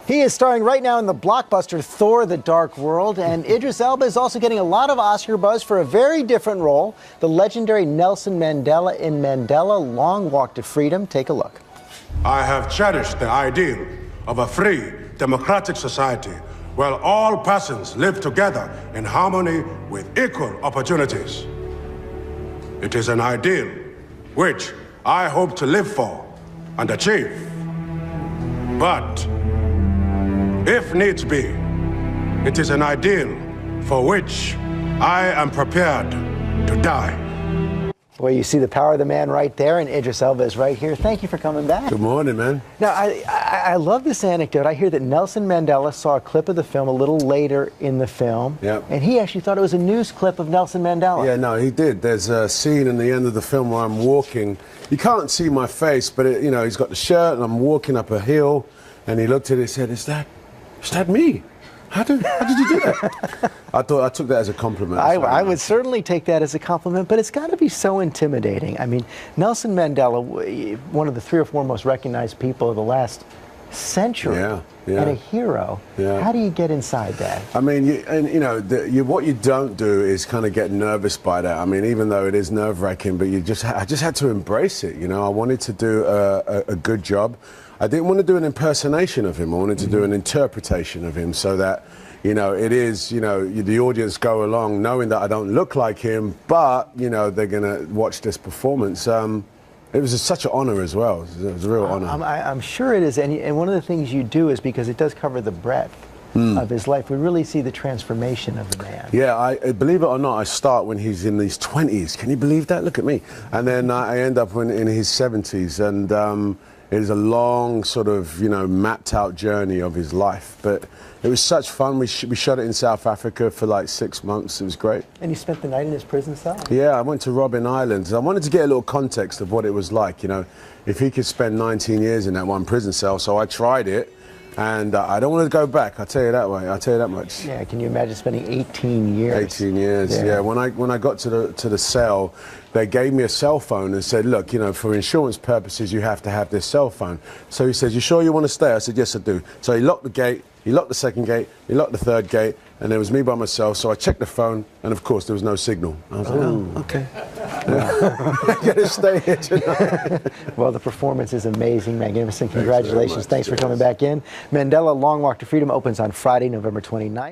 He is starring right now in the blockbuster Thor: The Dark World, and Idris Elba is also getting a lot of Oscar buzz for a very different role, the legendary Nelson Mandela in Mandela: Long Walk to Freedom. Take a look. I have cherished the ideal of a free, democratic society where all persons live together in harmony with equal opportunities. It is an ideal which I hope to live for and achieve. But if needs be, it is an ideal for which I am prepared to die. Well, you see the power of the man right there, and Idris Elba is right here. Thank you for coming back. Good morning, man. Now, I love this anecdote. I hear that Nelson Mandela saw a clip of the film a little later in the film, and he actually thought it was a news clip of Nelson Mandela. Yeah, no, he did. There's a scene in the end of the film where I'm walking. You can't see my face, but you know, he's got the shirt, and I'm walking up a hill, and he looked at it and said, "Is that me? How did you do that?" I took that as a compliment. I would certainly take that as a compliment, but it's got to be so intimidating. I mean, Nelson Mandela, one of the 3 or 4 most recognized people of the last century, and a hero. How do you get inside that? I mean, what you don't do is kind of get nervous by that. I mean, even though it is nerve-wracking, but I just had to embrace it. You know, I wanted to do a good job. I didn't want to do an impersonation of him. I wanted to do an interpretation of him, so that, you know, it is, you know, the audience go along knowing that I don't look like him, but, you know, they're going to watch this performance. It was such an honor as well. It was a real honor. I'm sure it is. And one of the things you do is, because it does cover the breadth of his life, we really see the transformation of the man. Yeah, I believe it or not, I start when he's in his 20s. Can you believe that? Look at me. And then I end up in his 70s. And it is a long, sort of, you know, mapped out journey of his life. But it was such fun. We shot it in South Africa for like 6 months. It was great. And you spent the night in his prison cell? Yeah, I went to Robben Island. I wanted to get a little context of what it was like, you know, if he could spend 19 years in that one prison cell. So I tried it, and I don't want to go back. I'll tell you that way. I'll tell you that much. Yeah, can you imagine spending 18 years? 18 years, yeah. When I got to the cell, they gave me a cell phone and said, look, you know, for insurance purposes, you have to have this cell phone. So he says, you sure you want to stay? I said, yes, I do. So he locked the gate, he locked the second gate, he locked the third gate, and there was me by myself. So I checked the phone, and of course, there was no signal. I was like, oh, okay. I gotta stay here tonight. Well, the performance is amazing, magnificent. Congratulations. Thanks for coming back in. Mandela: Long Walk to Freedom opens on Friday, November 29th.